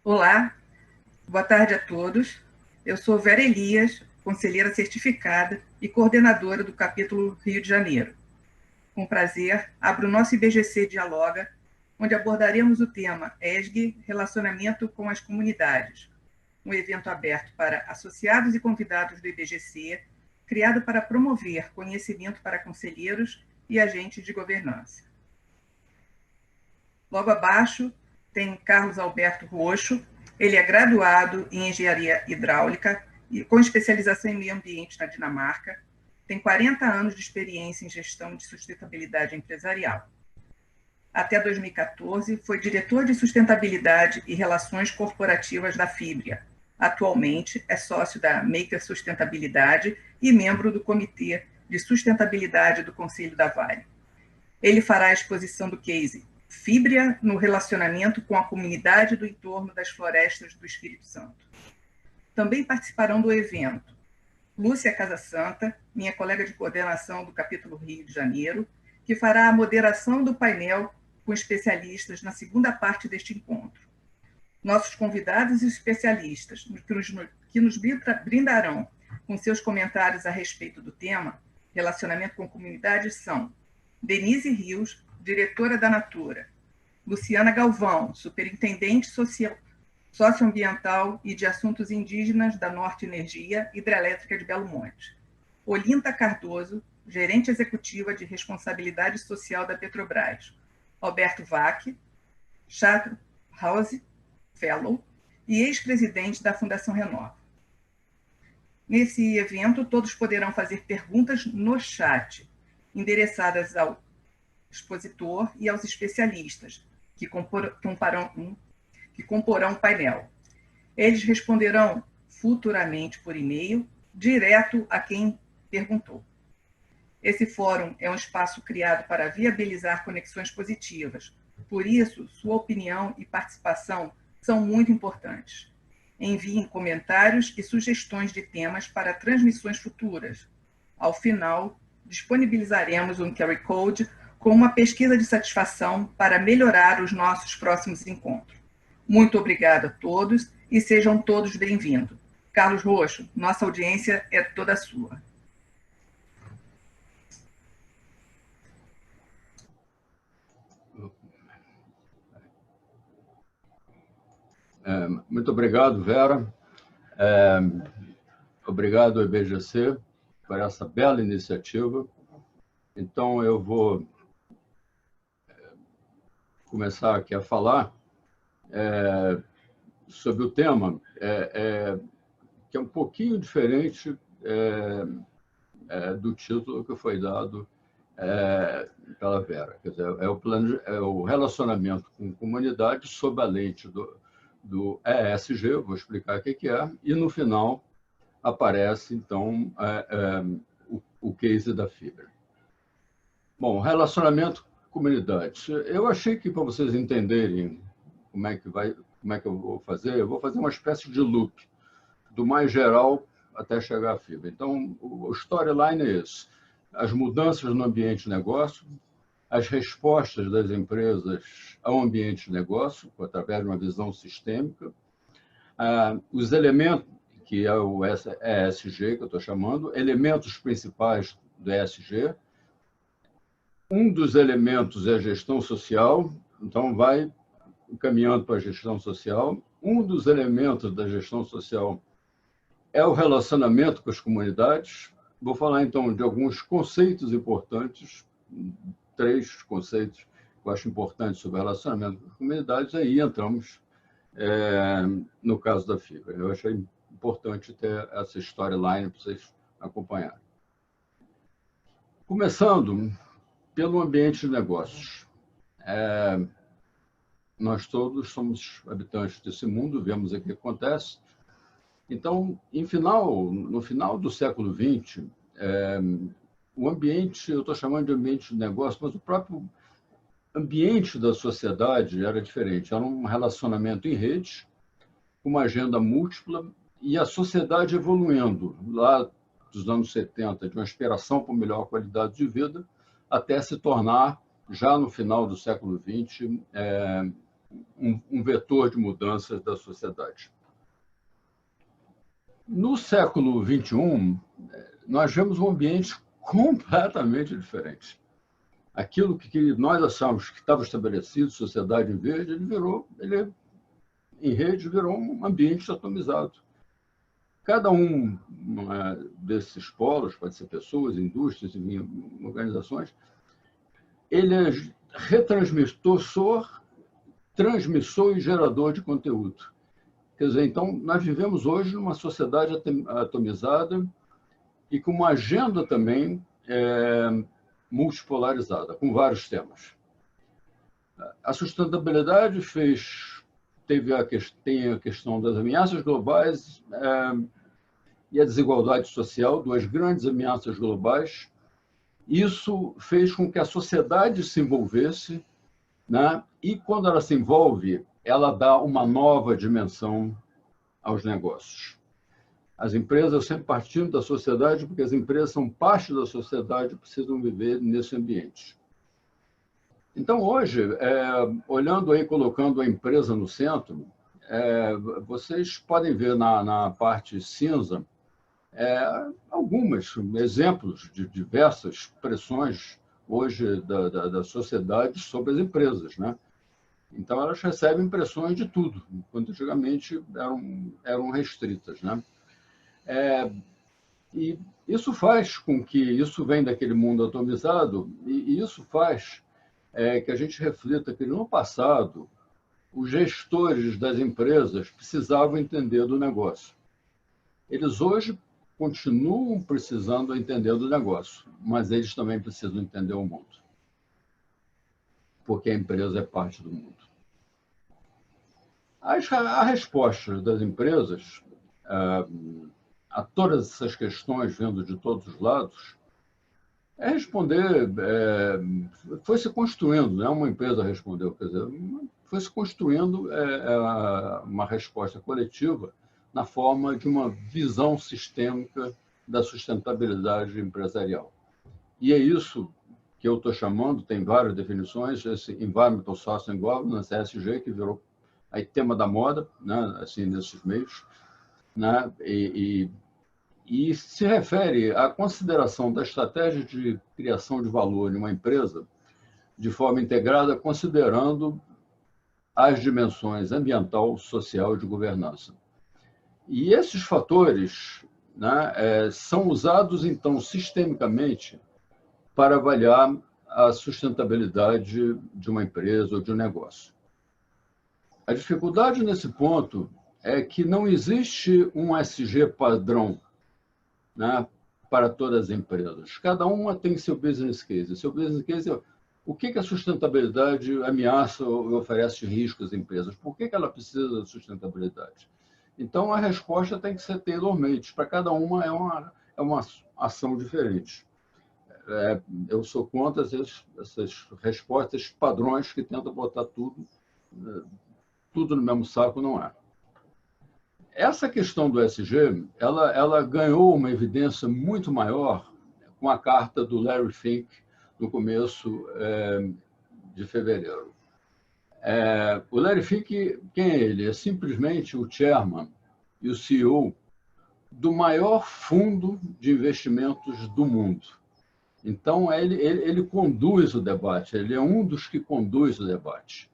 Olá, boa tarde a todos. Eu sou Vera Elias, conselheira certificada e coordenadora do capítulo Rio de Janeiro. Com prazer, abro o nosso IBGC Dialoga, onde abordaremos o tema ESG, Relacionamento com as Comunidades, um evento aberto para associados e convidados do IBGC, criado para promover conhecimento para conselheiros e agentes de governança. Logo abaixo tem Carlos Alberto Roxo. Ele é graduado em Engenharia Hidráulica e com especialização em Meio Ambiente na Dinamarca. Tem 40 anos de experiência em gestão de sustentabilidade empresarial. Até 2014, foi diretor de sustentabilidade e relações corporativas da Fibria. Atualmente, é sócio da Maker Sustentabilidade e membro do Comitê de Sustentabilidade do Conselho da Vale. Ele fará a exposição do case Fibria no relacionamento com a comunidade do entorno das florestas do Espírito Santo. Também participarão do evento Lúcia Casasanta, minha colega de coordenação do capítulo Rio de Janeiro, que fará a moderação do painel com especialistas na segunda parte deste encontro. Nossos convidados e especialistas, que nos brindarão com seus comentários a respeito do tema relacionamento com comunidades, são Denise Rios, diretora da Natura; Luciana Galvão, superintendente socioambiental e de assuntos indígenas da Norte Energia Hidrelétrica de Belo Monte; Olinda Cardoso, gerente executiva de responsabilidade social da Petrobras; Alberto Vac, Charthouse Fellow e ex-presidente da Fundação Renova. Nesse evento, todos poderão fazer perguntas no chat, endereçadas ao expositor e aos especialistas, que comporão o painel. Eles responderão futuramente por e-mail, direto a quem perguntou. Esse fórum é um espaço criado para viabilizar conexões positivas. Por isso, sua opinião e participação são muito importantes. Enviem comentários e sugestões de temas para transmissões futuras. Ao final, disponibilizaremos um QR Code com uma pesquisa de satisfação para melhorar os nossos próximos encontros. Muito obrigada a todos e sejam todos bem-vindos. Carlos Roxo, nossa audiência é toda sua. Muito obrigado, Vera. Obrigado ao IBGC por essa bela iniciativa. Então, eu vou começar aqui a falar sobre o tema, que é um pouquinho diferente do título que foi dado pela Vera. Quer dizer, é o relacionamento com comunidade sob a lente do ESG, vou explicar o que é, e no final aparece, então, o case da Fibria. Bom, relacionamento com comunidades. Eu achei que, para vocês entenderem como é que eu vou fazer uma espécie de loop, do mais geral até chegar à Fibria. Então, o storyline é esse: as mudanças no ambiente de negócio, as respostas das empresas ao ambiente de negócio, através de uma visão sistêmica, os elementos, que é o ESG, que eu estou chamando, elementos principais do ESG. Um dos elementos é a gestão social, então vai caminhando para a gestão social. Um dos elementos da gestão social é o relacionamento com as comunidades. Vou falar, então, de alguns conceitos importantes, 3 conceitos que eu acho importantes sobre relacionamento com as comunidades, aí entramos no caso da Fibria. Eu achei importante ter essa storyline para vocês acompanharem. Começando pelo ambiente de negócios. Nós todos somos habitantes desse mundo, vemos o que acontece. Então, no final do século XX, o ambiente, eu estou chamando de ambiente de negócio, mas o próprio ambiente da sociedade era diferente. Era um relacionamento em rede, uma agenda múltipla, e a sociedade evoluindo, lá dos anos 70, de uma aspiração por melhor qualidade de vida, até se tornar, já no final do século XX, um vetor de mudanças da sociedade. No século XXI, nós vemos um ambiente completamente diferente. Aquilo que nós achamos que estava estabelecido, sociedade em verde, em rede, virou um ambiente atomizado. Cada um desses polos, pode ser pessoas, indústrias, organizações, ele é transmissor e gerador de conteúdo. Quer dizer, então, nós vivemos hoje numa sociedade atomizada e com uma agenda também multipolarizada, com vários temas. A sustentabilidade tem a questão das ameaças globais e a desigualdade social, duas grandes ameaças globais. Isso fez com que a sociedade se envolvesse, né? E quando ela se envolve, ela dá uma nova dimensão aos negócios. As empresas sempre partindo da sociedade, porque as empresas são parte da sociedade e precisam viver nesse ambiente. Então, hoje, olhando aí, colocando a empresa no centro, vocês podem ver na parte cinza alguns exemplos de diversas pressões hoje da sociedade sobre as empresas, né? Então, elas recebem pressões de tudo, enquanto antigamente eram restritas, né? E isso faz com que isso vem daquele mundo atomizado e isso faz que a gente reflita que, no passado, os gestores das empresas precisavam entender do negócio. Eles hoje continuam precisando entender do negócio, mas eles também precisam entender o mundo, porque a empresa é parte do mundo. A resposta das empresas a todas essas questões vindo de todos os lados responder, foi se construindo, não é uma empresa respondeu, quer dizer, foi se construindo uma resposta coletiva na forma de uma visão sistêmica da sustentabilidade empresarial. E é isso que eu estou chamando, tem várias definições, esse Environmental Social Governance, ESG, que virou aí tema da moda, né, assim, nesses meios, né, e se refere à consideração da estratégia de criação de valor em uma empresa de forma integrada, considerando as dimensões ambiental, social e de governança. E esses fatores, né, são usados, então, sistemicamente para avaliar a sustentabilidade de uma empresa ou de um negócio. A dificuldade nesse ponto é que não existe um SG padrão, né, para todas as empresas. Cada uma tem seu business case. Seu business case é o que a sustentabilidade ameaça ou oferece riscos às empresas. Por que ela precisa de sustentabilidade? Então, a resposta tem que ser tailor-made. Para cada uma é uma ação diferente. Eu sou contra essas respostas padrões que tentam botar tudo no mesmo saco, não é. Essa questão do ESG, ela ganhou uma evidência muito maior com a carta do Larry Fink no começo de fevereiro. O Larry Fink, quem é ele? É simplesmente o chairman e o CEO do maior fundo de investimentos do mundo. Então, ele conduz o debate, ele é um dos que conduz o debate.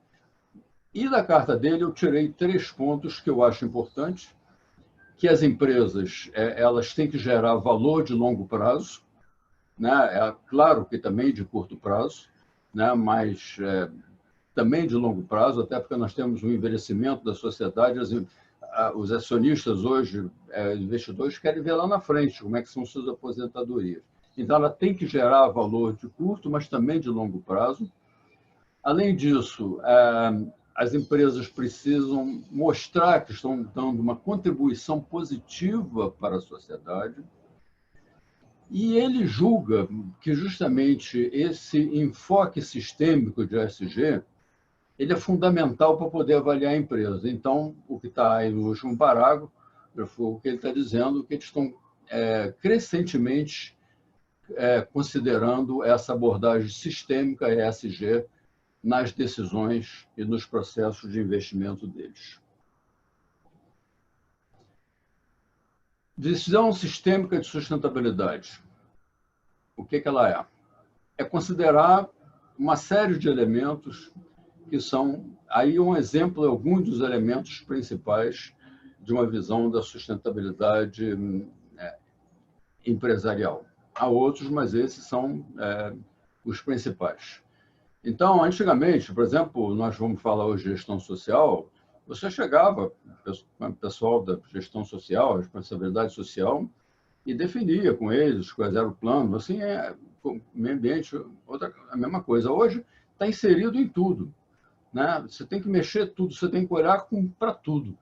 E da carta dele eu tirei 3 pontos que eu acho importantes, que as empresas elas têm que gerar valor de longo prazo, né? Claro que também de curto prazo, né? Mas também de longo prazo, até porque nós temos um envelhecimento da sociedade, os acionistas hoje, investidores, querem ver lá na frente como é que são suas aposentadorias. Então, ela tem que gerar valor de curto, mas também de longo prazo. Além disso, as empresas precisam mostrar que estão dando uma contribuição positiva para a sociedade. E ele julga que justamente esse enfoque sistêmico de ESG ele é fundamental para poder avaliar a empresa. Então, o que está aí no último parágrafo, o que ele está dizendo, que eles estão crescentemente considerando essa abordagem sistêmica ESG nas decisões e nos processos de investimento deles. Visão sistêmica de sustentabilidade. O que ela é? É considerar uma série de elementos que são, aí um exemplo, alguns dos elementos principais de uma visão da sustentabilidade empresarial. Há outros, mas esses são os principais. Então, antigamente, por exemplo, nós vamos falar hoje de gestão social, você chegava, o pessoal da gestão social, responsabilidade social, e definia com eles quais era o plano. Assim, o meio ambiente, a mesma coisa. Hoje está inserido em tudo, né? Você tem que mexer tudo, você tem que olhar para tudo,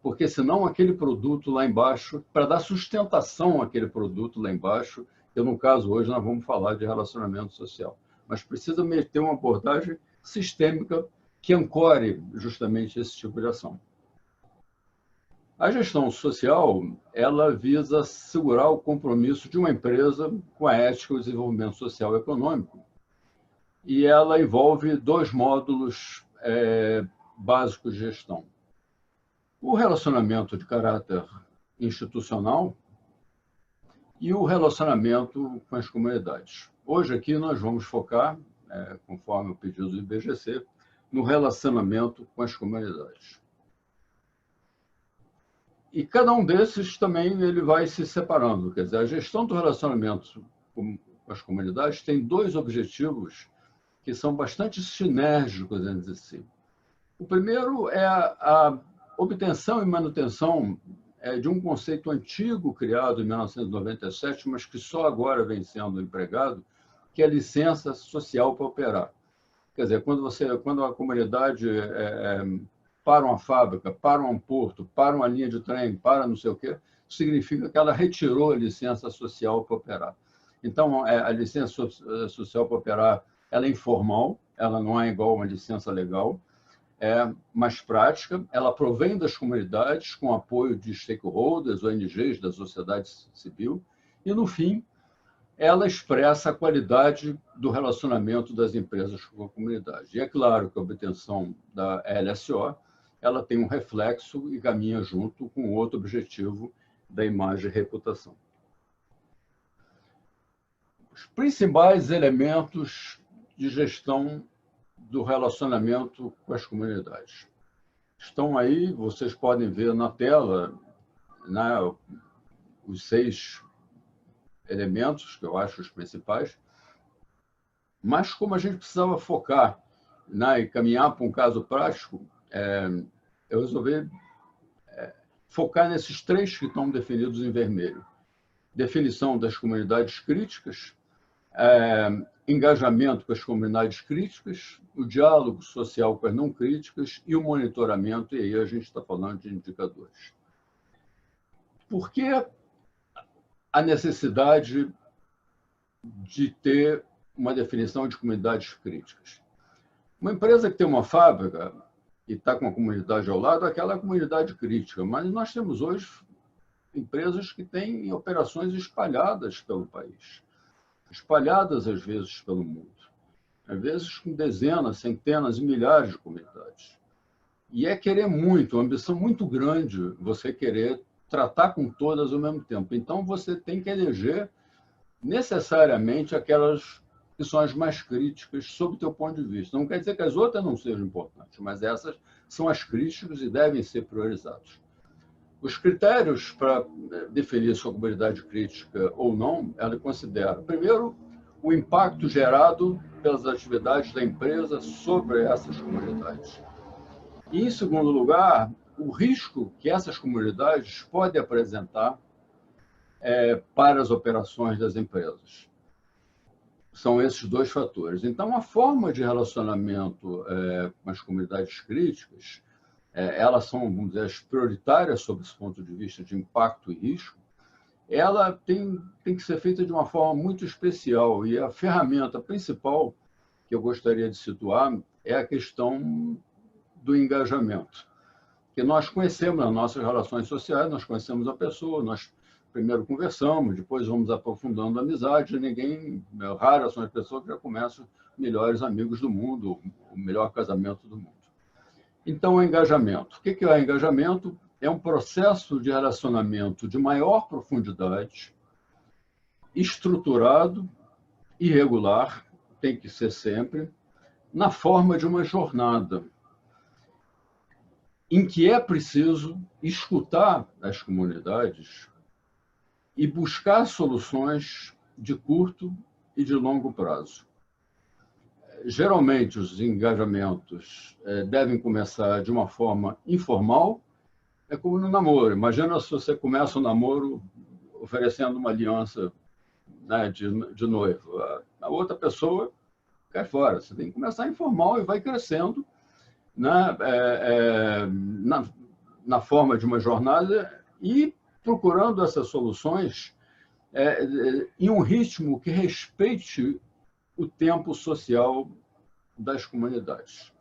porque senão aquele produto lá embaixo, para dar sustentação àquele produto lá embaixo, que no caso hoje nós vamos falar de relacionamento social, mas precisa ter uma abordagem sistêmica que ancore justamente esse tipo de ação. A gestão social, ela visa segurar o compromisso de uma empresa com a ética e o desenvolvimento social e econômico. E ela envolve dois módulos básicos de gestão. O relacionamento de caráter institucional e o relacionamento com as comunidades. Hoje aqui nós vamos focar, conforme o pedido do IBGC, no relacionamento com as comunidades. E cada um desses também ele vai se separando. Quer dizer, a gestão do relacionamento com as comunidades tem dois objetivos que são bastante sinérgicos entre si. O primeiro é a obtenção e manutenção de um conceito antigo criado em 1997, mas que só agora vem sendo empregado, que é a licença social para operar. Quer dizer, quando a comunidade para uma fábrica, para um porto, para uma linha de trem, para não sei o quê, significa que ela retirou a licença social para operar. Então, a licença social para operar ela é informal, ela não é igual a uma licença legal, é mais prática, ela provém das comunidades com apoio de stakeholders, ONGs, da sociedade civil, e, no fim, ela expressa a qualidade do relacionamento das empresas com a comunidade. E é claro que a obtenção da LSO ela tem um reflexo e caminha junto com outro objetivo da imagem e reputação. Os principais elementos de gestão do relacionamento com as comunidades estão aí, vocês podem ver na tela, né, os 6 elementos, que eu acho os principais, mas como a gente precisava focar, né, e caminhar para um caso prático, eu resolvi focar nesses 3 que estão definidos em vermelho. Definição das comunidades críticas, engajamento com as comunidades críticas, o diálogo social com as não críticas e o monitoramento, e aí a gente está falando de indicadores. Por que a necessidade de ter uma definição de comunidades críticas? Uma empresa que tem uma fábrica e está com a comunidade ao lado, aquela é a comunidade crítica, mas nós temos hoje empresas que têm operações espalhadas pelo país, espalhadas às vezes pelo mundo, às vezes com dezenas, centenas e milhares de comunidades. E é querer muito, uma ambição muito grande você querer tratar com todas ao mesmo tempo. Então, você tem que eleger necessariamente aquelas que são as mais críticas sob o teu ponto de vista. Não quer dizer que as outras não sejam importantes, mas essas são as críticas e devem ser priorizadas. Os critérios para definir se a comunidade crítica ou não, ela considera, primeiro, o impacto gerado pelas atividades da empresa sobre essas comunidades. E, em segundo lugar, o risco que essas comunidades podem apresentar para as operações das empresas. São esses 2 fatores. Então, a forma de relacionamento com as comunidades críticas, elas são, vamos dizer, as prioritárias sob esse ponto de vista de impacto e risco, ela tem que ser feita de uma forma muito especial. E a ferramenta principal que eu gostaria de situar é a questão do engajamento. Que nós conhecemos nas nossas relações sociais, nós conhecemos a pessoa, nós primeiro conversamos, depois vamos aprofundando a amizade, raras são as pessoas que já começam melhores amigos do mundo, o melhor casamento do mundo. Então, o engajamento. O que é engajamento? É um processo de relacionamento de maior profundidade, estruturado e regular, tem que ser sempre, na forma de uma jornada, em que é preciso escutar as comunidades e buscar soluções de curto e de longo prazo. Geralmente, os engajamentos devem começar de uma forma informal, é como no namoro. Imagina se você começa um namoro oferecendo uma aliança, né, de noivo. A outra pessoa cai fora. Você tem que começar informal e vai crescendo, né, na forma de uma jornada e procurando essas soluções em um ritmo que respeite o tempo social das comunidades.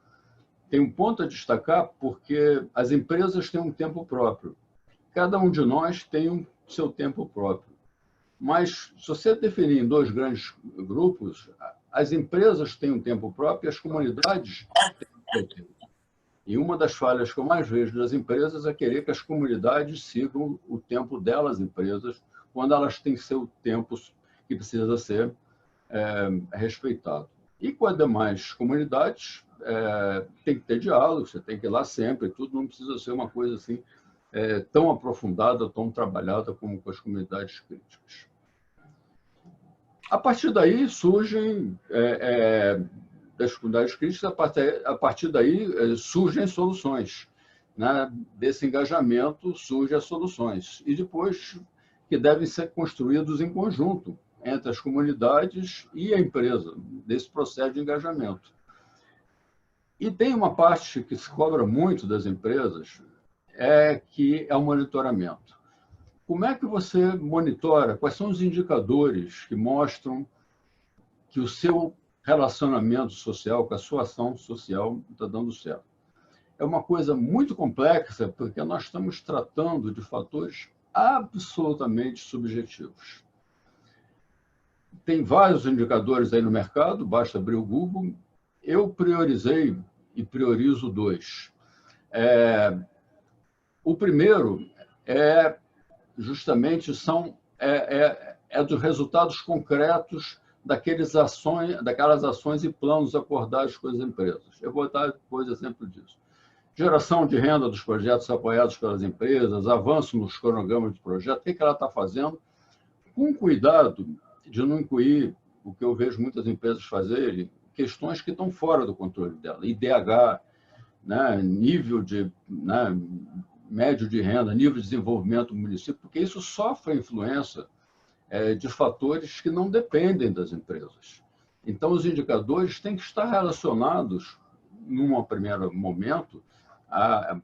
Tem um ponto a destacar, porque as empresas têm um tempo próprio. Cada um de nós tem o seu tempo próprio. Mas, se você definir em dois grandes grupos, as empresas têm um tempo próprio e as comunidades têm o seu tempo. E uma das falhas que eu mais vejo das empresas é querer que as comunidades sigam o tempo delas, empresas, quando elas têm seu tempo que precisa ser respeitado. E com as demais comunidades, tem que ter diálogo, você tem que ir lá sempre, tudo não precisa ser uma coisa assim tão aprofundada, tão trabalhada como com as comunidades críticas. A partir daí surgem, das comunidades críticas, a partir daí surgem soluções. Né? Desse engajamento surgem as soluções. E depois que devem ser construídos em conjunto, entre as comunidades e a empresa, desse processo de engajamento. E tem uma parte que se cobra muito das empresas, que é o monitoramento. Como é que você monitora? Quais são os indicadores que mostram que o seu relacionamento social, que a sua ação social está dando certo? É uma coisa muito complexa, porque nós estamos tratando de fatores absolutamente subjetivos. Tem vários indicadores aí no mercado, basta abrir o Google. Eu priorizei e priorizo dois. O primeiro justamente dos resultados concretos daquelas ações e planos acordados com as empresas. Eu vou dar depois exemplo disso. Geração de renda dos projetos apoiados pelas empresas, avanço nos cronogramas de projeto, o que ela está fazendo, com cuidado de não incluir o que eu vejo muitas empresas fazerem, questões que estão fora do controle dela, IDH, né, nível de médio de renda, nível de desenvolvimento do município, porque isso sofre a influência de fatores que não dependem das empresas. Então, os indicadores têm que estar relacionados, num primeiro momento, a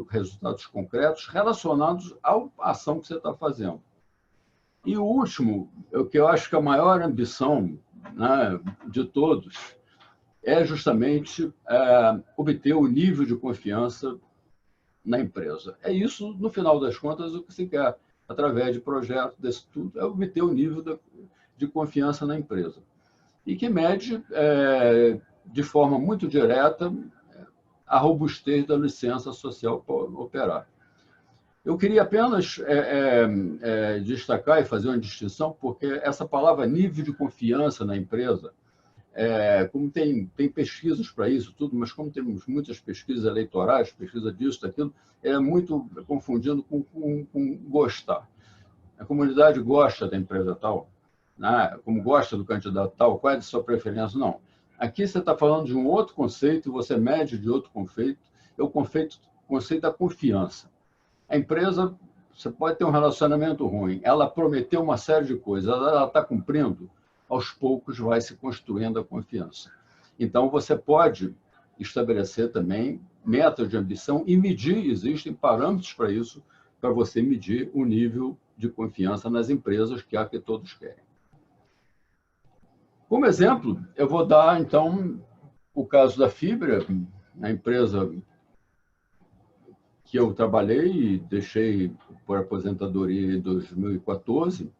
resultados concretos relacionados à ação que você está fazendo. E o último, o que eu acho que é a maior ambição, né, de todos, é justamente obter o nível de confiança na empresa. É isso, no final das contas, o que se quer, através de projetos desse tudo, é obter o nível de confiança na empresa. E que mede, de forma muito direta, a robustez da licença social para operar. Eu queria apenas destacar e fazer uma distinção, porque essa palavra nível de confiança na empresa, como tem pesquisas para isso tudo, mas como temos muitas pesquisas eleitorais, pesquisa disso, daquilo, é muito confundindo com gostar. A comunidade gosta da empresa tal, né? Como gosta do candidato tal, qual é a sua preferência? Não. Aqui você está falando de um outro conceito, você mede de outro conceito, é o conceito da confiança. A empresa, você pode ter um relacionamento ruim, ela prometeu uma série de coisas, ela está cumprindo, aos poucos vai se construindo a confiança. Então, você pode estabelecer também metas de ambição e medir, existem parâmetros para isso, para você medir o nível de confiança nas empresas, que é a que todos querem. Como exemplo, eu vou dar, então, o caso da Fibra, a empresa que eu trabalhei e deixei por aposentadoria em 2014,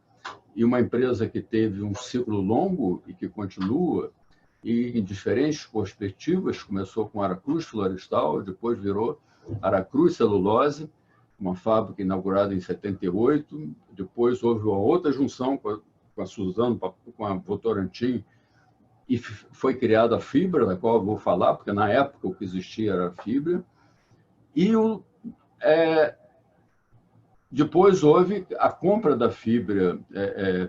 e uma empresa que teve um ciclo longo e que continua, e em diferentes perspectivas, começou com Aracruz Florestal, depois virou Aracruz Celulose, uma fábrica inaugurada em 78, depois houve uma outra junção com a Suzano, com a Votorantim, e foi criada a fibra, da qual eu vou falar, porque na época o que existia era a fibra, e depois houve a compra da fibra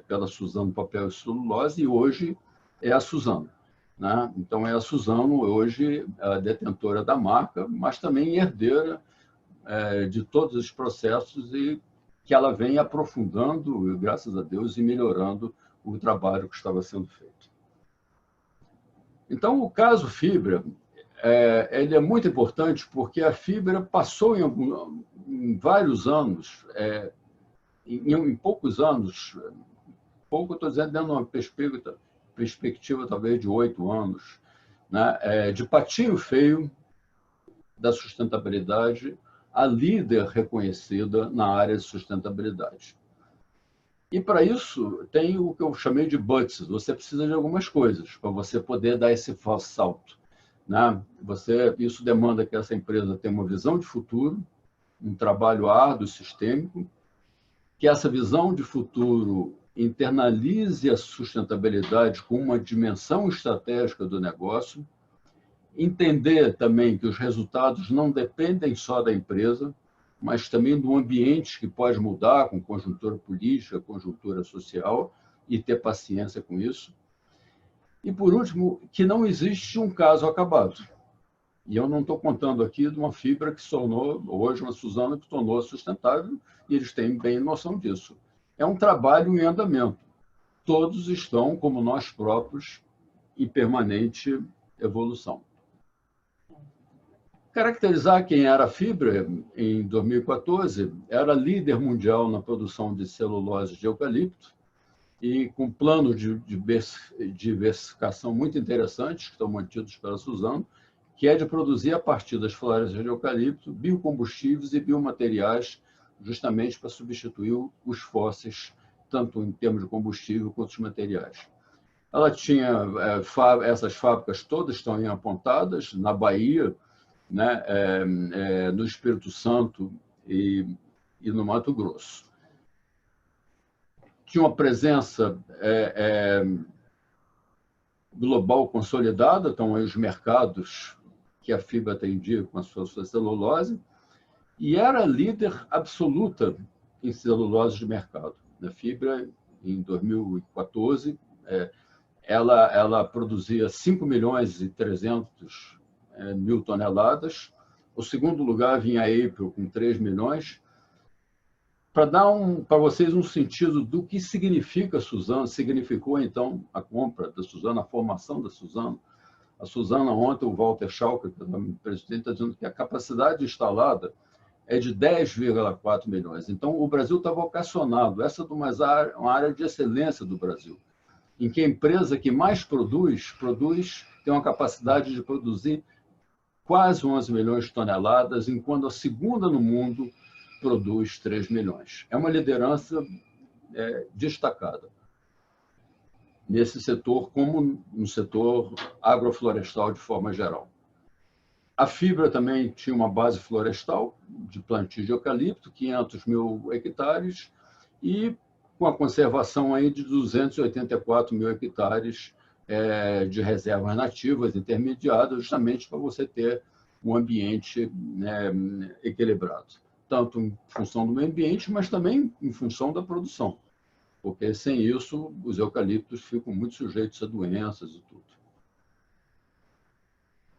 pela Suzano Papel e Celulose, e hoje é a Suzano. Né? Então, é a Suzano hoje a detentora da marca, mas também herdeira de todos os processos e que ela vem aprofundando, graças a Deus, e melhorando o trabalho que estava sendo feito. Então, o caso fibra ele é muito importante porque a fibra passou em vários anos, em poucos anos, pouco eu estou dizendo dentro de uma perspectiva talvez de 8 anos, né, de patinho feio da sustentabilidade, a líder reconhecida na área de sustentabilidade. E, para isso, tem o que eu chamei de buts. Você precisa de algumas coisas para você poder dar esse falso salto. Né? Isso demanda que essa empresa tenha uma visão de futuro, um trabalho árduo e sistêmico, que essa visão de futuro internalize a sustentabilidade com uma dimensão estratégica do negócio, entender também que os resultados não dependem só da empresa, mas também do ambiente que pode mudar com conjuntura política, conjuntura social, e ter paciência com isso. E, por último, que não existe um caso acabado. E eu não estou contando aqui de uma fibra que se tornou, hoje, uma Suzano que tornou sustentável, e eles têm bem noção disso. É um trabalho em andamento. Todos estão, como nós próprios, em permanente evolução. Caracterizar quem era a fibra, em 2014, era líder mundial na produção de celulose de eucalipto e com planos de diversificação muito interessantes, que estão mantidos pela Suzano, que é de produzir, a partir das florestas de eucalipto, biocombustíveis e biomateriais, justamente para substituir os fósseis, tanto em termos de combustível quanto os materiais. Ela tinha essas fábricas todas estão apontadas na Bahia, né, no Espírito Santo e no Mato Grosso. Tinha uma presença global consolidada, estão aí os mercados que a fibra atendia com a sua celulose, e era líder absoluta em celulose de mercado. A fibra, em 2014, ela produzia 5.300.000 toneladas. O segundo lugar vinha a April, com 3 milhões. Para dar para vocês um sentido do que significa a Suzano, significou, então, a compra da Suzano, a formação da Suzano. A Suzano, ontem, o Walter Schalke, o presidente, está dizendo que a capacidade instalada é de 10,4 milhões. Então, o Brasil está vocacionado. Essa é uma área de excelência do Brasil, em que a empresa que mais produz tem uma capacidade de produzir quase 11 milhões de toneladas, enquanto a segunda no mundo produz 3 milhões. É uma liderança destacada nesse setor, como no setor agroflorestal de forma geral. A fibra também tinha uma base florestal de plantio de eucalipto, 500.000 hectares, e com a conservação aí de 284.000 hectares de reservas nativas intermediadas, justamente para você ter um ambiente equilibrado, tanto em função do meio ambiente, mas também em função da produção, porque sem isso os eucaliptos ficam muito sujeitos a doenças e tudo.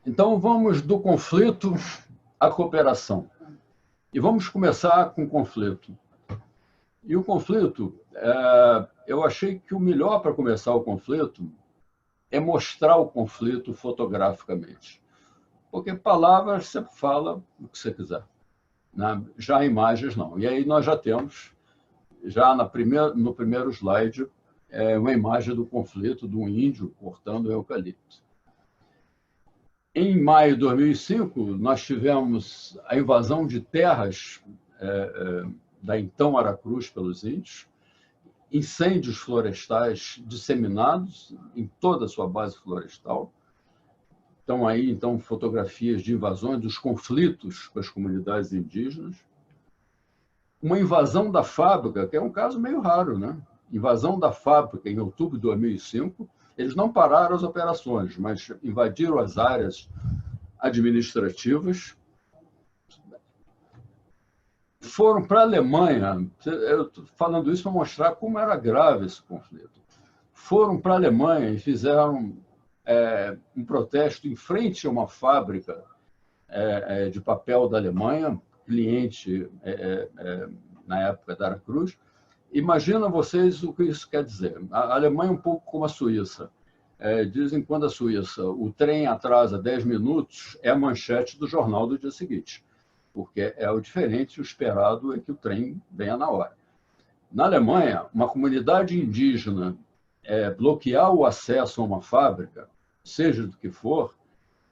Então, vamos do conflito à cooperação. E vamos começar com o conflito. E o conflito, eu achei que o melhor para começar o conflito é mostrar o conflito fotograficamente. Porque palavras você fala o que você quiser, né? Já imagens não. E aí nós já temos, já no primeiro slide, uma imagem do conflito de um índio cortando o eucalipto. Em maio de 2005, nós tivemos a invasão de terras da então Aracruz pelos índios, incêndios florestais disseminados em toda a sua base florestal. Estão aí, então, fotografias de invasões, dos conflitos com as comunidades indígenas. Uma invasão da fábrica, que é um caso meio raro, né? Invasão da fábrica em outubro de 2005. Eles não pararam as operações, mas invadiram as áreas administrativas. Foram para a Alemanha. Eu estou falando isso para mostrar como era grave esse conflito. Foram para a Alemanha e fizeram um protesto em frente a uma fábrica de papel da Alemanha, cliente na época da Aracruz. Imagina vocês o que isso quer dizer. A Alemanha é um pouco como a Suíça. Dizem que quando a Suíça, o trem atrasa 10 minutos, é a manchete do jornal do dia seguinte, porque é o diferente, o esperado é que o trem venha na hora. Na Alemanha, uma comunidade indígena bloquear o acesso a uma fábrica, seja do que for,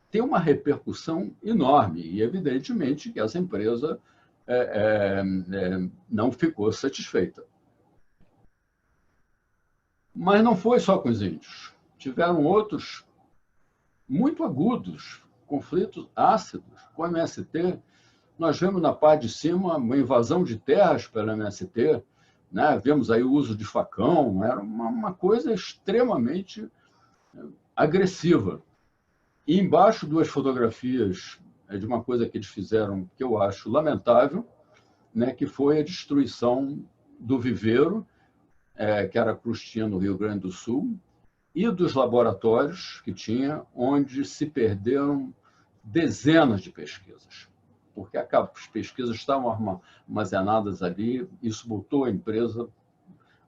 tem uma repercussão enorme e, evidentemente, que essa empresa não ficou satisfeita. Mas não foi só com os índios. Tiveram outros muito agudos, conflitos ácidos com a MST. Nós vemos na parte de cima uma invasão de terras pela MST, né? Vemos aí o uso de facão, era uma coisa extremamente agressiva. E embaixo, duas fotografias de uma coisa que eles fizeram que eu acho lamentável, né? Que foi a destruição do viveiro, que Aracruz tinha no Rio Grande do Sul, e dos laboratórios que tinha, onde se perderam dezenas de pesquisas, porque as pesquisas estavam armazenadas ali, isso botou a empresa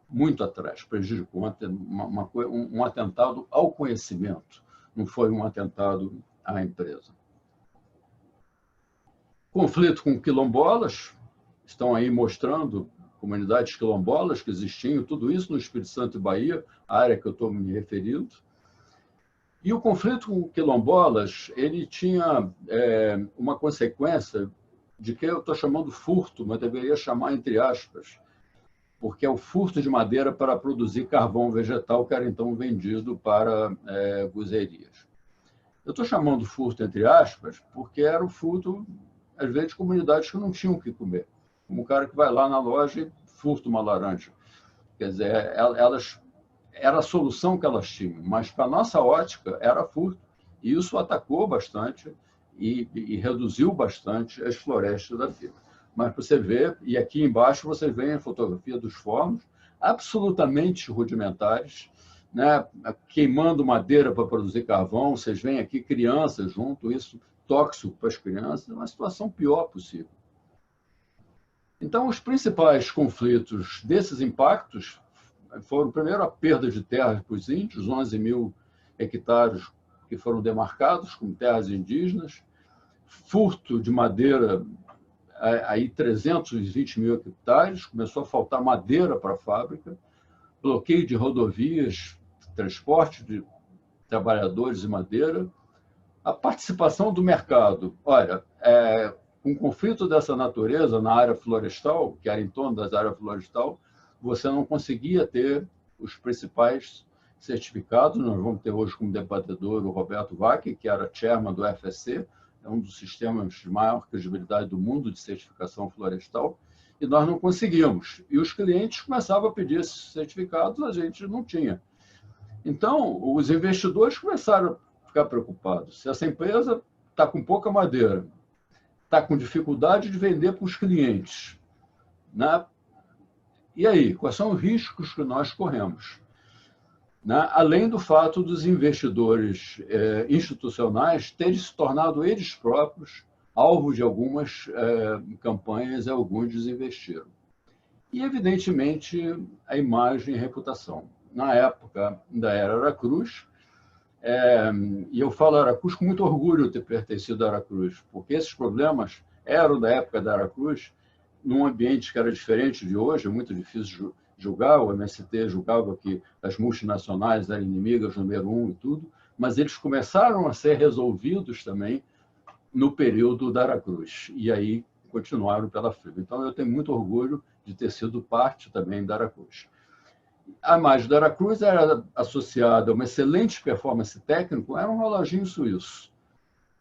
muito atrás, prejudicou um atentado ao conhecimento, não foi um atentado à empresa. Conflito com quilombolas, estão aí mostrando comunidades quilombolas que existiam, tudo isso no Espírito Santo e Bahia, a área que eu estou me referindo. E o conflito com quilombolas, ele tinha uma consequência de que eu estou chamando furto, mas deveria chamar entre aspas, porque é o furto de madeira para produzir carvão vegetal, que era então vendido para gozerias. Eu estou chamando furto entre aspas, porque era o furto, às vezes, de comunidades que não tinham o que comer. Como o cara que vai lá na loja e furta uma laranja. Quer dizer, era a solução que elas tinham, mas para a nossa ótica era furto. E isso atacou bastante e reduziu bastante as florestas da fibra. Mas você vê, e aqui embaixo você vê a fotografia dos fornos, absolutamente rudimentares, né? Queimando madeira para produzir carvão, vocês veem aqui crianças junto, isso tóxico para as crianças, é uma situação pior possível. Então, os principais conflitos desses impactos foram, primeiro, a perda de terras para os índios, 11 mil hectares que foram demarcados como terras indígenas, furto de madeira, aí 320 mil hectares, começou a faltar madeira para a fábrica, bloqueio de rodovias, transporte de trabalhadores e madeira, a participação do mercado. Olha, um conflito dessa natureza na área florestal, que era em torno das áreas florestal, você não conseguia ter os principais certificados. Nós vamos ter hoje como debatedor o Roberto Vaque, que era chairman do FSC, é um dos sistemas de maior credibilidade do mundo de certificação florestal, e nós não conseguimos. E os clientes começavam a pedir esses certificados, a gente não tinha. Então, os investidores começaram a ficar preocupados. Se essa empresa está com pouca madeira, está com dificuldade de vender para os clientes, né? E aí, quais são os riscos que nós corremos? Né? Além do fato dos investidores institucionais terem se tornado eles próprios alvo de algumas campanhas e alguns desinvestiram. E, evidentemente, a imagem e a reputação. Na época da era Aracruz, e eu falo Aracruz com muito orgulho de ter pertencido a Aracruz, porque esses problemas eram da época da Aracruz, num ambiente que era diferente de hoje, é muito difícil julgar, o MST julgava que as multinacionais eram inimigas número 1 e tudo, mas eles começaram a ser resolvidos também no período da Aracruz, e aí continuaram pela Fibra. Então, eu tenho muito orgulho de ter sido parte também da Aracruz. A imagem da Aracruz era associada a uma excelente performance técnica, era um reloginho suíço,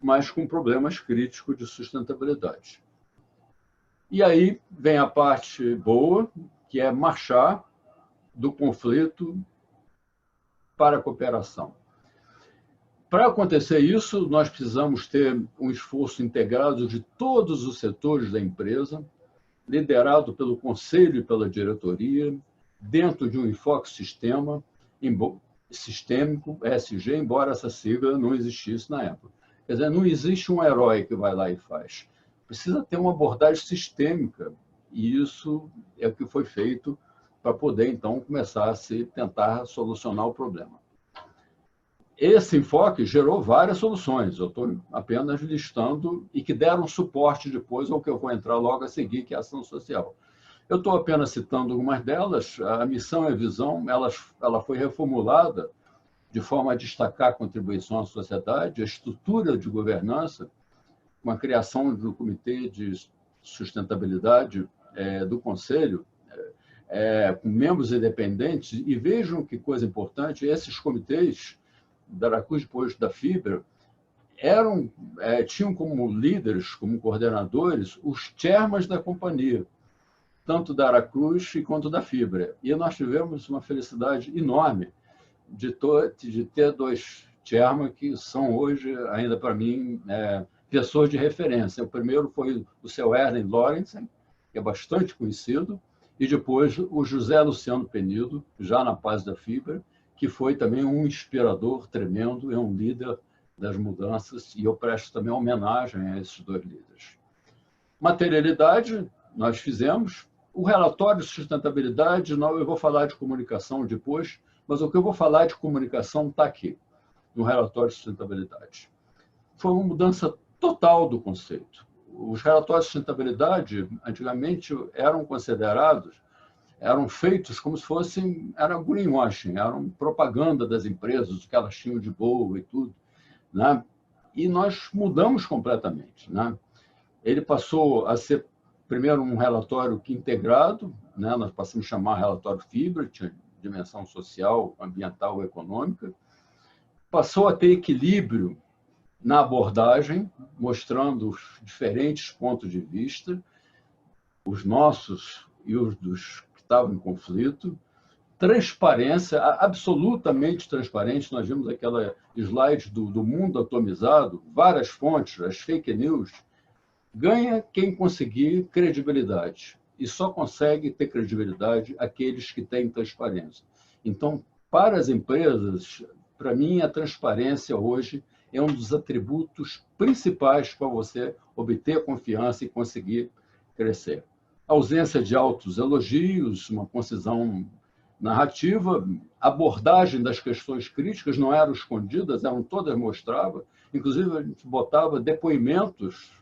mas com problemas críticos de sustentabilidade. E aí vem a parte boa, que é marchar do conflito para a cooperação. Para acontecer isso, nós precisamos ter um esforço integrado de todos os setores da empresa, liderado pelo conselho e pela diretoria, dentro de um enfoque sistêmico, ESG, embora essa sigla não existisse na época. Quer dizer, não existe um herói que vai lá e faz. Precisa ter uma abordagem sistêmica, e isso é o que foi feito para poder, então, começar a tentar solucionar o problema. Esse enfoque gerou várias soluções, eu estou apenas listando, e que deram suporte depois ao que eu vou entrar logo a seguir, que é a ação social. Eu estou apenas citando algumas delas. A missão e a visão ela foi reformulada de forma a destacar a contribuição à sociedade, a estrutura de governança, com a criação do Comitê de Sustentabilidade do Conselho, com membros independentes, e vejam que coisa importante, esses comitês da Aracruz, depois da Fibra, tinham como líderes, como coordenadores, os chairmans da companhia, tanto da Aracruz quanto da Fibra. E nós tivemos uma felicidade enorme de ter dois chairmans que são hoje, ainda para mim, pessoas de referência. O primeiro foi o seu Erlen Lorentzen, que é bastante conhecido, e depois o José Luciano Penido, já na Paz da Fibra, que foi também um inspirador tremendo e um líder das mudanças, e eu presto também homenagem a esses dois líderes. Materialidade, nós fizemos. O relatório de sustentabilidade, eu vou falar de comunicação depois, mas o que eu vou falar de comunicação está aqui, no relatório de sustentabilidade. Foi uma mudança total do conceito. Os relatórios de sustentabilidade, antigamente, eram feitos como se fossem, era greenwashing, eram propaganda das empresas, o que elas tinham de boa e tudo, né? E nós mudamos completamente, né? Ele passou a ser, primeiro, um relatório integrado, né? Nós passamos a chamar relatório Fibra, tinha dimensão social, ambiental e econômica, passou a ter equilíbrio na abordagem, mostrando os diferentes pontos de vista, os nossos e os dos que estavam em conflito, transparência, absolutamente transparente. Nós vimos aquela slide do mundo atomizado, várias fontes, as fake news. Ganha quem conseguir credibilidade, e só consegue ter credibilidade aqueles que têm transparência. Então, para as empresas, para mim, a transparência hoje é um dos atributos principais para você obter confiança e conseguir crescer. A ausência de altos elogios, uma concisão narrativa, abordagem das questões críticas não eram escondidas, eram todas mostradas, inclusive a gente botava depoimentos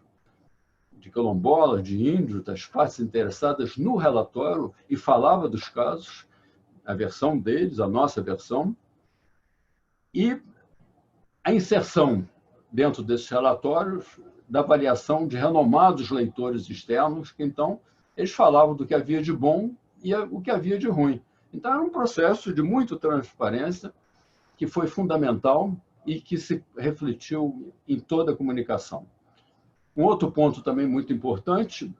de quilombolas, de índios, das partes interessadas no relatório e falava dos casos, a versão deles, a nossa versão, e a inserção dentro desses relatórios da avaliação de renomados leitores externos, que então eles falavam do que havia de bom e o que havia de ruim. Então era um processo de muita transparência que foi fundamental e que se refletiu em toda a comunicação. Um outro ponto também muito importante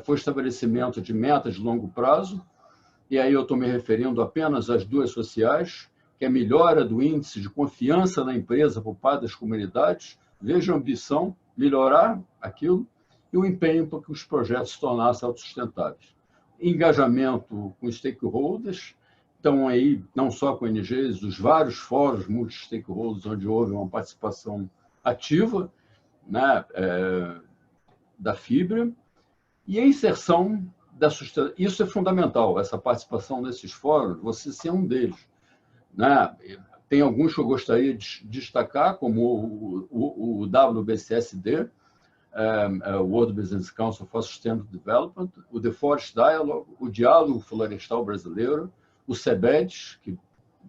foi o estabelecimento de metas de longo prazo, e aí eu estou me referindo apenas às duas sociais, que é a melhora do índice de confiança na empresa por parte das comunidades, veja a ambição, melhorar aquilo, e o empenho para que os projetos se tornassem autossustentáveis. Engajamento com stakeholders, então aí não só com ONGs, os vários fóruns multi-stakeholders onde houve uma participação ativa, né, da Fibra, e a inserção da sustentabilidade. Isso é fundamental, essa participação nesses fóruns, você ser um deles, né? Tem alguns que eu gostaria de destacar, como o WBCSD, World Business Council for Sustainable Development, o The Forest Dialogue, o Diálogo Florestal Brasileiro, o CEBED, que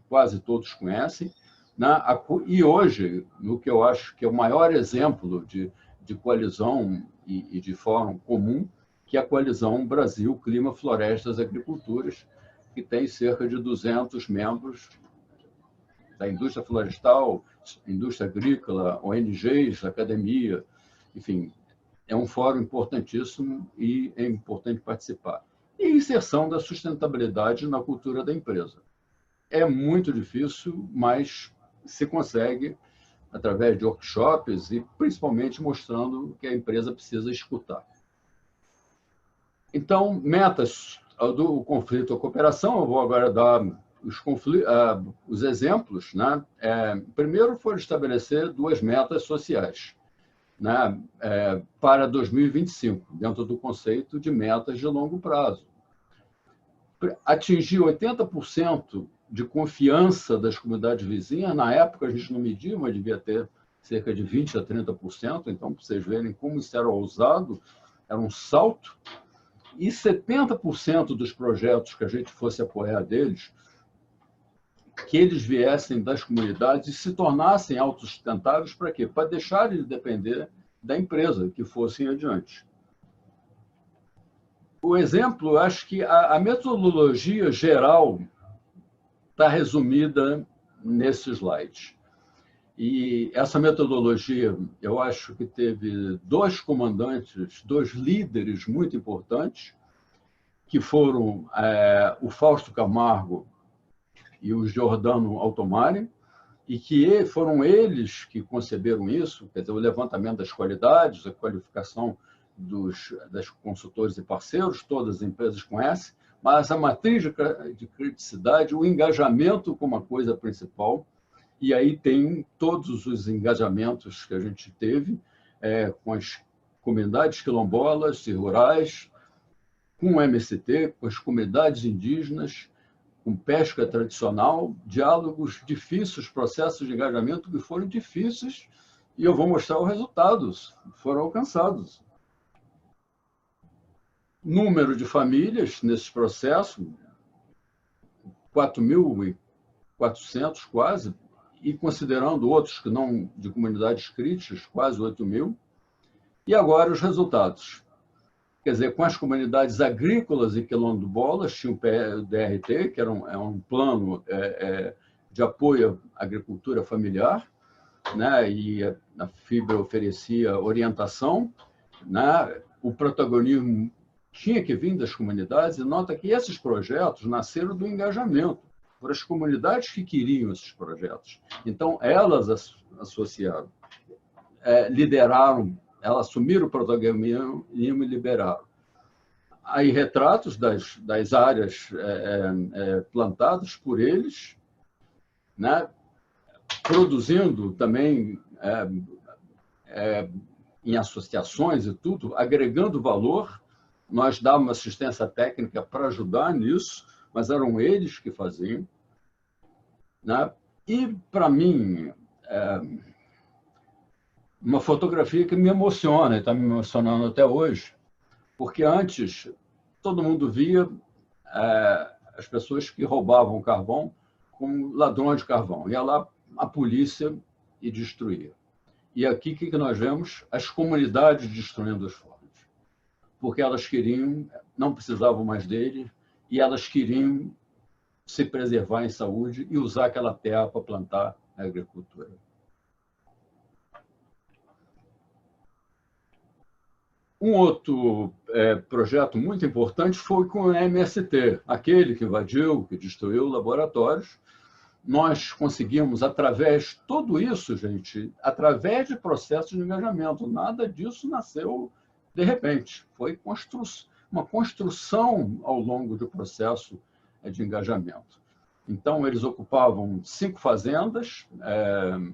quase todos conhecem, né? E hoje, no que eu acho que é o maior exemplo de coalizão e de fórum comum, que é a coalizão Brasil, Clima, Florestas e Agriculturas, que tem cerca de 200 membros da indústria florestal, indústria agrícola, ONGs, academia, enfim, é um fórum importantíssimo e é importante participar. E inserção da sustentabilidade na cultura da empresa. É muito difícil, mas se consegue através de workshops e principalmente mostrando que a empresa precisa escutar. Então, metas do conflito ou cooperação, eu vou agora dar os exemplos. Né? Primeiro, foi estabelecer 2 metas sociais, né? Para 2025, dentro do conceito de metas de longo prazo. Atingir 80% de confiança das comunidades vizinhas, na época a gente não media, mas devia ter cerca de 20% a 30%, então, para vocês verem como isso era ousado, era um salto, e 70% dos projetos que a gente fosse apoiar deles, que eles viessem das comunidades e se tornassem autossustentáveis. Para quê? Para deixarem de depender da empresa, que fossem adiante. O exemplo, acho que a metodologia geral está resumida nesse slide. E essa metodologia, eu acho que teve 2 comandantes, 2 líderes muito importantes, que foram o Fausto Camargo e o Giordano Altomari, e que foram eles que conceberam isso, quer dizer, o levantamento das qualidades, a qualificação das consultores e parceiros, todas as empresas conhecem, mas a matriz de criticidade, o engajamento como a coisa principal, e aí tem todos os engajamentos que a gente teve com as comunidades quilombolas e rurais, com o MST, com as comunidades indígenas, com pesca tradicional, diálogos difíceis, processos de engajamento que foram difíceis, e eu vou mostrar os resultados, foram alcançados. Número de famílias nesse processo, 4.400 quase, e considerando outros que não de comunidades críticas, quase 8.000. E agora os resultados. Quer dizer, com as comunidades agrícolas e quilombolas, tinha o DRT, que era um plano de apoio à agricultura familiar, né? E a Fibra oferecia orientação, né? O protagonismo tinha que vir das comunidades, e nota que esses projetos nasceram do engajamento, por as comunidades que queriam esses projetos. Então, elas associaram, lideraram, elas assumiram o protagonismo e liberaram. Aí, retratos das áreas plantadas por eles, né? Produzindo também em associações e tudo, agregando valor. Nós dávamos assistência técnica para ajudar nisso, mas eram eles que faziam. Né? E, para mim, uma fotografia que me emociona, e está me emocionando até hoje, porque antes todo mundo via as pessoas que roubavam carvão como ladrões de carvão. Ia lá a polícia e destruía. E aqui o que nós vemos? As comunidades destruindo os fornos. Porque elas queriam, não precisavam mais dele, e elas queriam se preservar em saúde e usar aquela terra para plantar a agricultura. Um outro projeto muito importante foi com o MST, aquele que invadiu, que destruiu laboratórios. Nós conseguimos, através de tudo isso, gente, através de processos de engajamento. Nada disso nasceu de repente. Foi uma construção ao longo do processo de engajamento. Então, eles ocupavam 5 fazendas,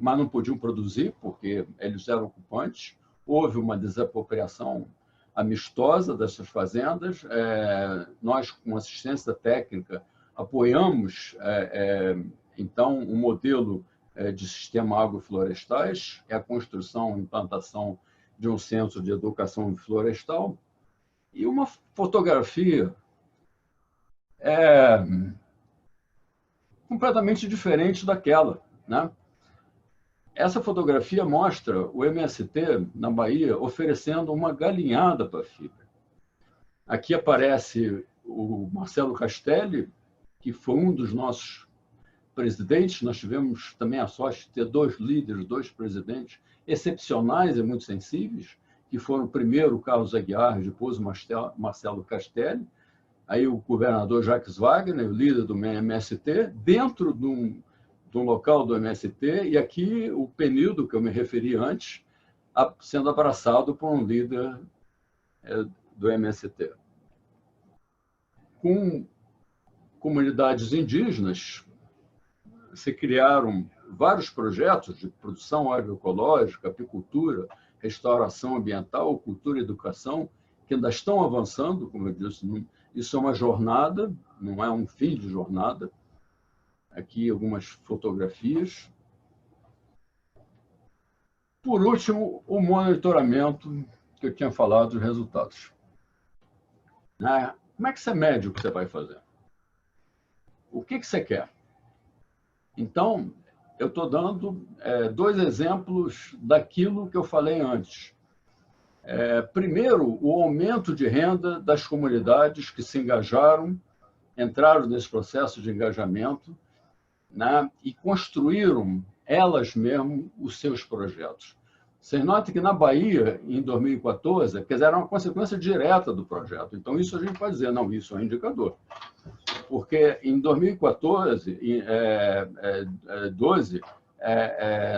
mas não podiam produzir, porque eles eram ocupantes. Houve uma desapropriação amistosa dessas fazendas. Nós, com assistência técnica, apoiamos, então, um modelo de sistema agroflorestais, a construção e implantação de um centro de educação florestal. E uma fotografia completamente diferente daquela, né? essa fotografia mostra o MST, na Bahia, oferecendo uma galinhada para a fibra. Aqui aparece o Marcelo Castelli, que foi um dos nossos presidentes. Nós tivemos também a sorte de ter dois líderes, dois presidentes excepcionais e muito sensíveis, que foram primeiro o Carlos Aguiar, depois o Marcelo Castelli, aí o governador Jacques Wagner, o líder do MST, dentro de um local do MST, e aqui o Penildo, que eu me referi antes, sendo abraçado por um líder do MST. Com comunidades indígenas, se criaram vários projetos de produção agroecológica, apicultura, restauração ambiental, cultura e educação, que ainda estão avançando, como eu disse. Isso é uma jornada, não é um fim de jornada. Aqui algumas fotografias. Por último, o monitoramento, que eu tinha falado dos resultados. Como é que você mede o que você vai fazer? O que você quer? Então, eu estou dando dois exemplos daquilo que eu falei antes. Primeiro, o aumento de renda das comunidades que se engajaram, entraram nesse processo de engajamento, né, e construíram elas mesmas os seus projetos. Vocês notem que na Bahia, em 2014, quer dizer, era uma consequência direta do projeto. Então, isso a gente pode dizer, não, isso é um indicador. Porque em 2014, 2012,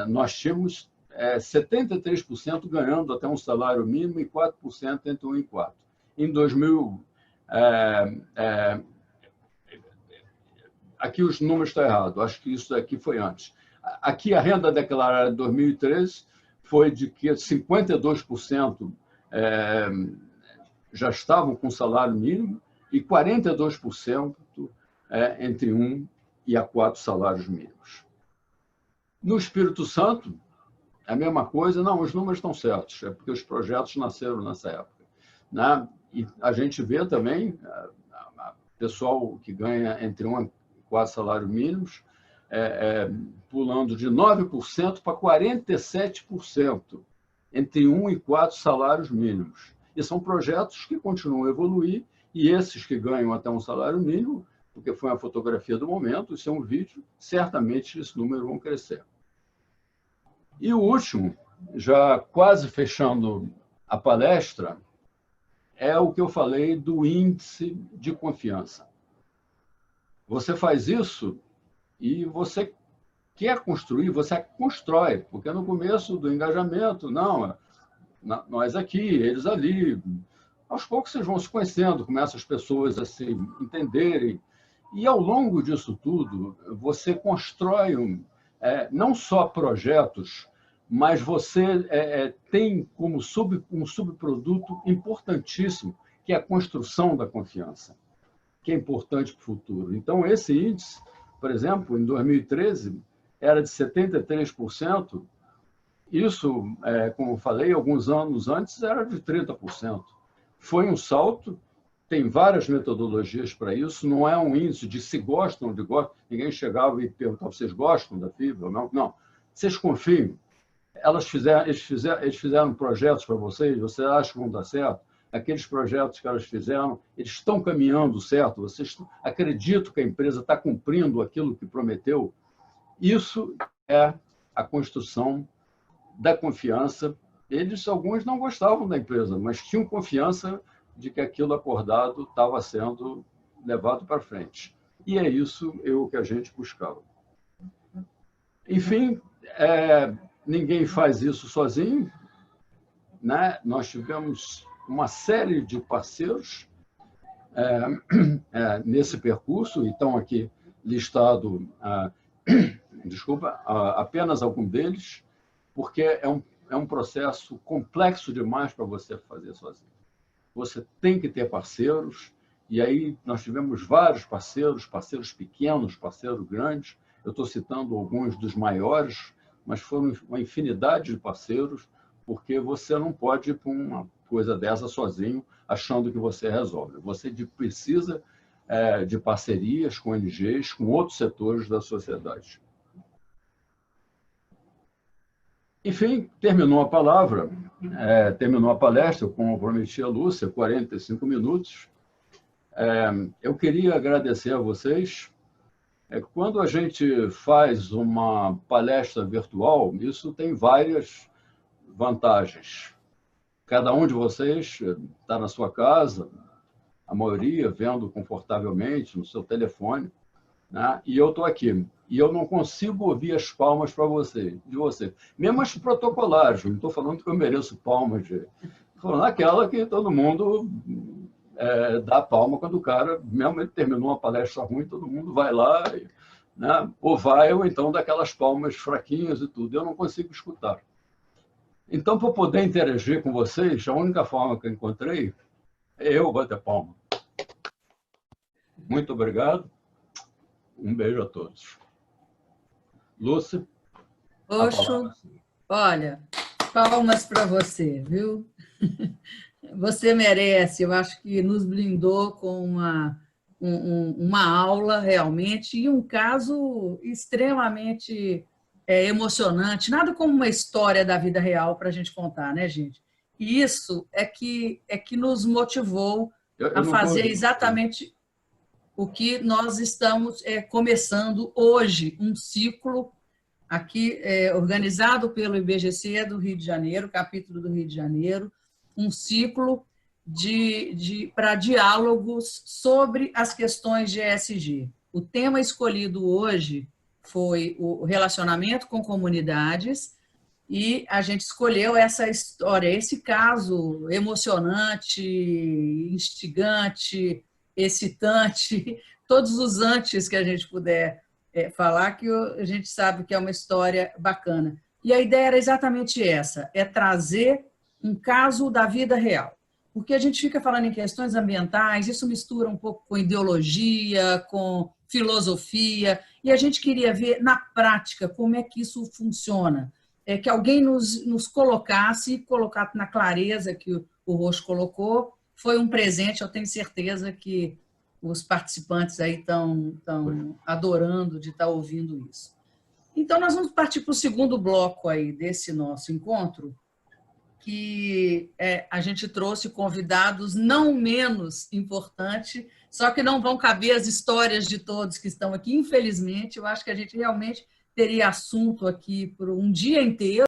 nós tínhamos 73% ganhando até um salário mínimo e 4% entre 1 e 4. Em 2000, aqui os números estão errados, acho que isso aqui foi antes. Aqui a renda declarada de 2013 foi de que 52% já estavam com salário mínimo e 42% entre 1 e 4 salários mínimos. No Espírito Santo, é a mesma coisa. Não, os números estão certos, é porque os projetos nasceram nessa época, né? E a gente vê também pessoal que ganha entre 1 e 4 salários mínimos pulando de 9% para 47% entre 1 e 4 salários mínimos. E são projetos que continuam a evoluir, e esses que ganham até um salário mínimo, porque foi uma fotografia do momento, isso é um vídeo, certamente esse número vão crescer. E o último, já quase fechando a palestra, é o que eu falei do índice de confiança. Você faz isso e você quer construir, você constrói, porque no começo do engajamento, não, nós aqui, eles ali. Aos poucos vocês vão se conhecendo, começam as pessoas a se entenderem, e ao longo disso tudo, você constrói não só projetos, mas você tem como um subproduto importantíssimo, que é a construção da confiança, que é importante para o futuro. Então, esse índice, por exemplo, em 2013, era de 73%. Isso, como eu falei, alguns anos antes era de 30%. Foi um salto, tem várias metodologias para isso, não é um índice de se gostam, de gostam. Ninguém chegava e perguntava, vocês gostam da fibra? Não, não. Vocês confiam? Eles fizeram projetos para vocês acham que vão dar certo? Aqueles projetos que elas fizeram, eles estão caminhando certo? Vocês acreditam que a empresa está cumprindo aquilo que prometeu? Isso é a construção da confiança. Alguns não gostavam da empresa, mas tinham confiança de que aquilo acordado estava sendo levado para frente. E é isso que a gente buscava. Enfim, ninguém faz isso sozinho, né? Nós tivemos uma série de parceiros nesse percurso, e estão aqui listado, apenas algum deles, porque é um processo complexo demais para você fazer sozinho. Você tem que ter parceiros, e aí nós tivemos vários parceiros pequenos, parceiros grandes. Eu estou citando alguns dos maiores, mas foram uma infinidade de parceiros, porque você não pode ir para uma coisa dessa sozinho, achando que você resolve. Você precisa de parcerias com ONGs, com outros setores da sociedade. Enfim, terminou a palavra, terminou a palestra, como prometi a Lúcia, 45 minutos. Eu queria agradecer a vocês. Quando a gente faz uma palestra virtual, isso tem várias vantagens. Cada um de vocês está na sua casa, a maioria vendo confortavelmente no seu telefone, né? E eu estou aqui. E eu não consigo ouvir as palmas de você. Mesmo as protocolares, não estou falando que eu mereço palmas. Estou falando aquela que todo mundo dá palma quando o cara, mesmo ele terminou uma palestra ruim, todo mundo vai lá, né? Ou então dá aquelas palmas fraquinhas e tudo. Eu não consigo escutar. Então, para poder interagir com vocês, a única forma que eu encontrei é eu bater palma. Muito obrigado. Um beijo a todos. Lúcia? Oxo, olha, palmas para você, viu? Você merece, eu acho que nos blindou com uma aula realmente, e um caso extremamente emocionante, nada como uma história da vida real para a gente contar, né, gente? E isso é que nos motivou a fazer exatamente o que nós estamos começando hoje, um ciclo aqui organizado pelo IBGC do Rio de Janeiro, capítulo do Rio de Janeiro, um ciclo para diálogos sobre as questões de ESG. O tema escolhido hoje foi o relacionamento com comunidades, e a gente escolheu essa história, esse caso emocionante, instigante, excitante, todos os antes que a gente puder falar, que a gente sabe que é uma história bacana. E a ideia era exatamente essa, trazer um caso da vida real. Porque a gente fica falando em questões ambientais, isso mistura um pouco com ideologia, com filosofia, e a gente queria ver na prática como é que isso funciona. Que alguém nos colocasse na clareza que o Roxo colocou. Foi um presente, eu tenho certeza que os participantes aí estão adorando de estar ouvindo isso. Então, nós vamos partir para o segundo bloco aí desse nosso encontro, que a gente trouxe convidados não menos importantes, só que não vão caber as histórias de todos que estão aqui, infelizmente. Eu acho que a gente realmente teria assunto aqui por um dia inteiro.